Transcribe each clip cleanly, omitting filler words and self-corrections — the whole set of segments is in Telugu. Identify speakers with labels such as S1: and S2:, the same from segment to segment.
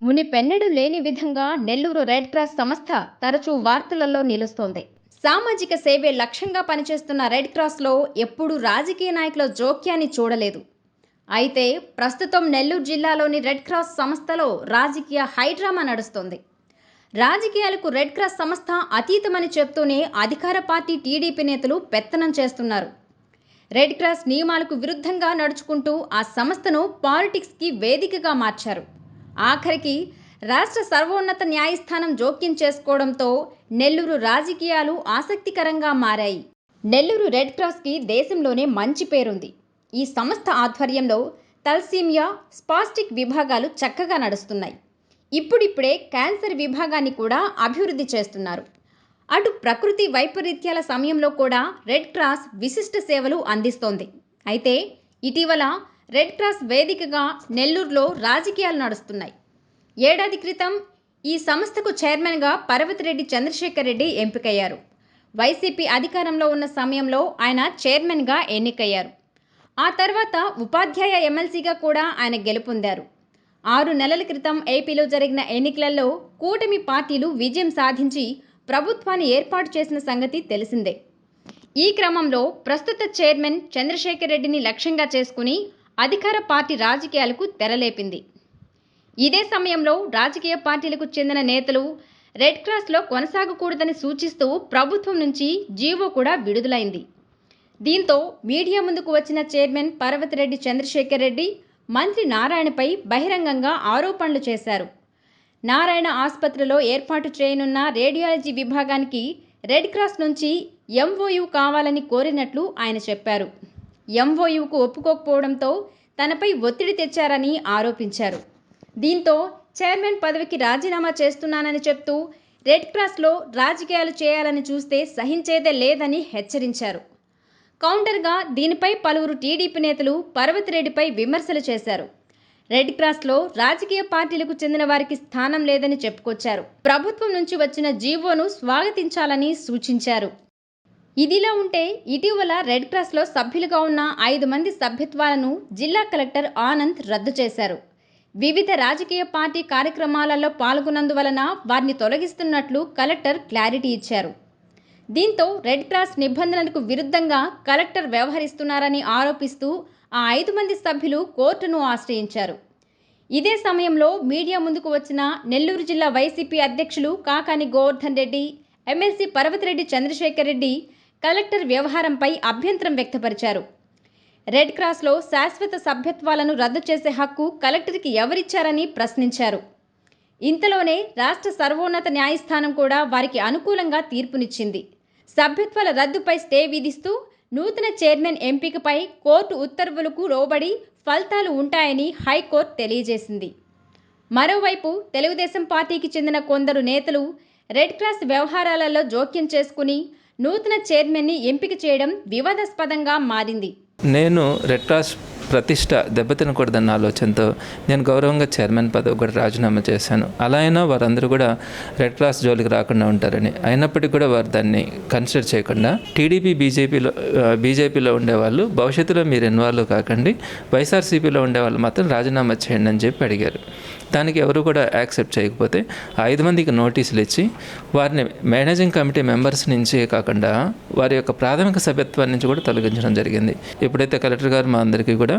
S1: మునిపెన్నడూ లేని విధంగా నెల్లూరు రెడ్ క్రాస్ సంస్థ తరచూ వార్తలలో నిలుస్తోంది. సామాజిక సేవే లక్ష్యంగా పనిచేస్తున్న రెడ్ క్రాస్లో ఎప్పుడూ రాజకీయ నాయకుల జోక్యాన్ని చూడలేదు. అయితే ప్రస్తుతం నెల్లూరు జిల్లాలోని రెడ్ క్రాస్ సంస్థలో రాజకీయ హైడ్రామా నడుస్తోంది. రాజకీయాలకు రెడ్ క్రాస్ సంస్థ అతీతమని చెప్తూనే అధికార పార్టీ టీడీపీ నేతలు పెత్తనం చేస్తున్నారు. రెడ్ క్రాస్ నియమాలకు విరుద్ధంగా నడుచుకుంటూ ఆ సంస్థను పాలిటిక్స్కి వేదికగా మార్చారు. ఆఖరికి రాష్ట్ర సర్వోన్నత న్యాయస్థానం జోక్యం చేసుకోవడంతో నెల్లూరు రాజకీయాలు ఆసక్తికరంగా మారాయి. నెల్లూరు రెడ్ క్రాస్కి దేశంలోనే మంచి పేరుంది. ఈ సంస్థ ఆధ్వర్యంలో తలసీమియా, స్పాస్టిక్ విభాగాలు చక్కగా నడుస్తున్నాయి. ఇప్పుడిప్పుడే క్యాన్సర్ విభాగాన్ని కూడా అభివృద్ధి చేస్తున్నారు. అటు ప్రకృతి వైపరీత్యాల సమయంలో కూడా రెడ్ క్రాస్ విశిష్ట సేవలు అందిస్తోంది. అయితే ఇటీవల రెడ్ క్రాస్ వేదికగా నెల్లూరులో రాజకీయాలు నడుస్తున్నాయి. ఏడాది క్రితం ఈ సంస్థకు చైర్మన్గా పర్వతిరెడ్డి చంద్రశేఖర్ రెడ్డి ఎంపికయ్యారు. వైసీపీ అధికారంలో ఉన్న సమయంలో ఆయన చైర్మన్గా ఎన్నికయ్యారు. ఆ తర్వాత ఉపాధ్యాయ ఎమ్మెల్సీగా కూడా ఆయన గెలుపొందారు. 6 నెలల క్రితం ఏపీలో జరిగిన ఎన్నికలలో కూటమి పార్టీలు విజయం సాధించి ప్రభుత్వాన్ని ఏర్పాటు చేసిన సంగతి తెలిసిందే. ఈ క్రమంలో ప్రస్తుత చైర్మన్ చంద్రశేఖర్ రెడ్డిని లక్ష్యంగా చేసుకుని అధికార పార్టీ రాజకీయాలకు తెరలేపింది. ఇదే సమయంలో రాజకీయ పార్టీలకు చెందిన నేతలు రెడ్ క్రాస్లో కొనసాగకూడదని సూచిస్తూ ప్రభుత్వం నుంచి జీవో కూడా విడుదలైంది. దీంతో మీడియా ముందుకు వచ్చిన చైర్మన్ పర్వతిరెడ్డి చంద్రశేఖర్ రెడ్డి మంత్రి నారాయణపై బహిరంగంగా ఆరోపణలు చేశారు. నారాయణ ఆసుపత్రిలో ఏర్పాటు చేయనున్న రేడియాలజీ విభాగానికి రెడ్ క్రాస్ నుంచి ఎంఓయూ కావాలని కోరినట్లు ఆయన చెప్పారు. ఎంఓయూకు ఒప్పుకోకపోవడంతో తనపై ఒత్తిడి తెచ్చారని ఆరోపించారు. దీంతో చైర్మన్ పదవికి రాజీనామా చేస్తున్నానని చెప్తూ రెడ్ క్రాస్లో రాజకీయాలు చేయాలని చూస్తే సహించేదే లేదని హెచ్చరించారు. కౌంటర్గా దీనిపై పలువురు టీడీపీ నేతలు పర్వతిరెడ్డిపై విమర్శలు చేశారు. రెడ్ క్రాస్లో రాజకీయ పార్టీలకు చెందిన వారికి స్థానం లేదని చెప్పుకొచ్చారు. ప్రభుత్వం నుంచి వచ్చిన జీవోను స్వాగతించాలని సూచించారు. ఇదిలా ఉంటే ఇటీవల రెడ్ క్రాస్లో సభ్యులుగా ఉన్న 5 మంది సభ్యత్వాలను జిల్లా కలెక్టర్ ఆనంద్ రద్దు చేశారు. వివిధ రాజకీయ పార్టీ కార్యక్రమాలలో పాల్గొన్నందువలన వారిని తొలగిస్తున్నట్లు కలెక్టర్ క్లారిటీ ఇచ్చారు. దీంతో రెడ్ క్రాస్ నిబంధనలకు విరుద్ధంగా కలెక్టర్ వ్యవహరిస్తున్నారని ఆరోపిస్తూ ఆ 5 మంది సభ్యులు కోర్టును ఆశ్రయించారు. ఇదే సమయంలో మీడియా ముందుకు వచ్చిన నెల్లూరు జిల్లా వైసీపీ అధ్యక్షులు కాకాని గోవర్ధన్ రెడ్డి, ఎమ్మెల్సీ పర్వతిరెడ్డి చంద్రశేఖర్ రెడ్డి కలెక్టర్ వ్యవహారంపై అభ్యంతరం వ్యక్తపరిచారు. రెడ్ క్రాస్లో శాశ్వత సభ్యత్వాలను రద్దు చేసే హక్కు కలెక్టర్కి ఎవరిచ్చారని ప్రశ్నించారు. ఇంతలోనే రాష్ట్ర సర్వోన్నత న్యాయస్థానం కూడా వారికి అనుకూలంగా తీర్పునిచ్చింది. సభ్యత్వాల రద్దుపై స్టే విధిస్తూ నూతన చైర్మన్ ఎంపికపై కోర్టు ఉత్తర్వులకు లోబడి ఫలితాలు ఉంటాయని హైకోర్టు తెలియజేసింది. మరోవైపు తెలుగుదేశం పార్టీకి చెందిన కొందరు నేతలు రెడ్ క్రాస్ వ్యవహారాలలో జోక్యం చేసుకుని నూతన చైర్మన్ని ఎంపిక చేయడం వివాదాస్పదంగా మారింది.
S2: నేను రెడ్ క్రాస్ ప్రతిష్ట దెబ్బతినకూడదన్న ఆలోచనతో నేను గౌరవంగా చైర్మన్ పదవి కూడా రాజీనామా చేశాను. అలా అయినా వారందరూ కూడా రెడ్ క్రాస్ జోలికి రాకుండా ఉంటారని, అయినప్పటికీ కూడా వారు దాన్ని కన్సిడర్ చేయకుండా టీడీపీ బీజేపీలో ఉండేవాళ్ళు భవిష్యత్తులో మీరు ఇన్వాల్వ్ కాకండి, వైఎస్ఆర్సీపీలో ఉండేవాళ్ళు మాత్రం రాజీనామా చేయండి అని చెప్పి అడిగారు. దానికి ఎవరు కూడా యాక్సెప్ట్ చేయకపోతే 5 మందికి నోటీసులు ఇచ్చి వారిని మేనేజింగ్ కమిటీ మెంబర్స్ నుంచి కాకుండా వారి యొక్క ప్రాథమిక సభ్యత్వం నుంచి కూడా తొలగించడం జరిగింది. ఎప్పుడైతే కలెక్టర్ గారు మా అందరికీ కూడా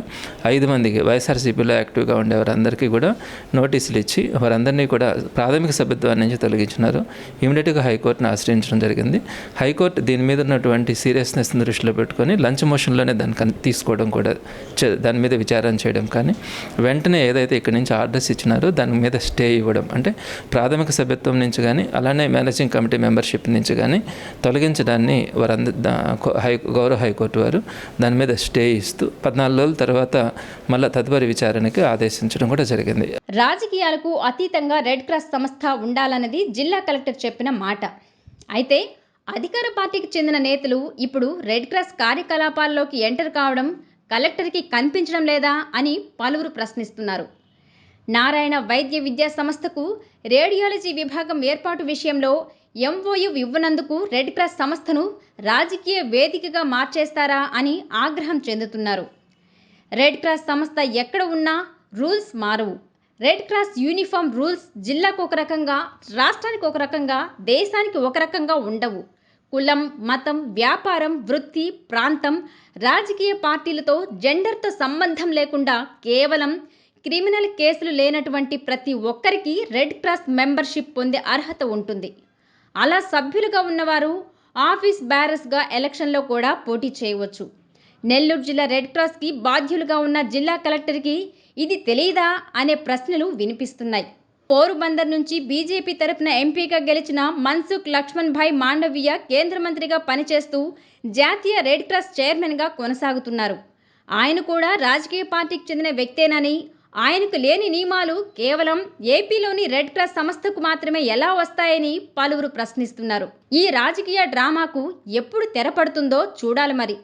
S2: 5 మందికి వైఎస్ఆర్సీపీలో యాక్టివ్గా ఉండే వారందరికీ కూడా నోటీసులు ఇచ్చి వారందరినీ కూడా ప్రాథమిక సభ్యత్వాన్ని నుంచి తొలగించినారు. ఇమీడియట్గా హైకోర్టును ఆశ్రయించడం జరిగింది. హైకోర్టు దీని మీద ఉన్నటువంటి సీరియస్నెస్ని దృష్టిలో పెట్టుకొని లంచ్ మోషన్లోనే దాన్ని తీసుకోవడం కూడా దాని మీద విచారణ చేయడం కానీ వెంటనే ఏదైతే ఇక్కడి నుంచి ఆర్డర్స్ ఇచ్చినారో దాని మీద స్టే ఇవ్వడం, అంటే ప్రాథమిక సభ్యత్వం నుంచి కానీ అలానే మేనేజింగ్ కమిటీ మెంబర్షిప్ నుంచి కానీ తొలగించడాన్ని గౌరవ హైకోర్టు వారు దాని మీద స్టే ఇస్తూ 14 రోజుల తర్వాత మళ్ళీ తదుపరి విచారణకి ఆదేశించడం కూడా జరిగింది.
S1: రాజకీయాలకు అతీతంగా రెడ్ క్రాస్ సంస్థ ఉండాలన్నది జిల్లా కలెక్టర్ చెప్పిన మాట. అయితే అధికార పార్టీకి చెందిన నేతలు ఇప్పుడు రెడ్ క్రాస్ కార్యకలాపాల్లోకి ఎంటర్ కావడం కలెక్టర్కి కనిపించడం లేదా అని పలువురు ప్రశ్నిస్తున్నారు. నారాయణ వైద్య విద్యా సంస్థకు రేడియాలజీ విభాగం ఏర్పాటు విషయంలో ఎంఓయూ ఇవ్వనందుకు రెడ్ క్రాస్ సంస్థను రాజకీయ వేదికగా మార్చేస్తారా అని ఆగ్రహం చెందుతున్నారు. రెడ్ క్రాస్ సంస్థ ఎక్కడ ఉన్నా రూల్స్ మారవు. రెడ్ క్రాస్ యూనిఫామ్ రూల్స్ జిల్లాకు ఒక రకంగా, రాష్ట్రానికి ఒక రకంగా, దేశానికి ఒక రకంగా ఉండవు. కులం, మతం, వ్యాపారం, వృత్తి, ప్రాంతం, రాజకీయ పార్టీలతో, జెండర్తో సంబంధం లేకుండా కేవలం క్రిమినల్ కేసులు లేనటువంటి ప్రతి ఒక్కరికి రెడ్ క్రాస్ మెంబర్షిప్ పొందే అర్హత ఉంటుంది. అలా సభ్యులుగా ఉన్నవారు ఆఫీస్ బేరర్స్గా ఎలక్షన్లో కూడా పోటీ చేయవచ్చు. నెల్లూరు జిల్లా రెడ్ క్రాస్కి బాధ్యులుగా ఉన్న జిల్లా కలెక్టర్కి ఇది తెలీదా అనే ప్రశ్నలు వినిపిస్తున్నాయి. పోరుబందర్ నుంచి బీజేపీ తరపున ఎంపీగా గెలిచిన మన్సుఖ్ లక్ష్మణ్ భాయ్ మాండవీయ కేంద్ర మంత్రిగా పనిచేస్తూ జాతీయ రెడ్ క్రాస్ చైర్మన్గా కొనసాగుతున్నారు. ఆయన కూడా రాజకీయ పార్టీకి చెందిన వ్యక్తేనని, ఆయనకు లేని నియమాలు కేవలం ఏపీలోని రెడ్ క్రాస్ సంస్థకు మాత్రమే ఎలా వస్తాయని పలువురు ప్రశ్నిస్తున్నారు. ఈ రాజకీయ డ్రామాకు ఎప్పుడు తెరపడుతుందో చూడాలి మరి.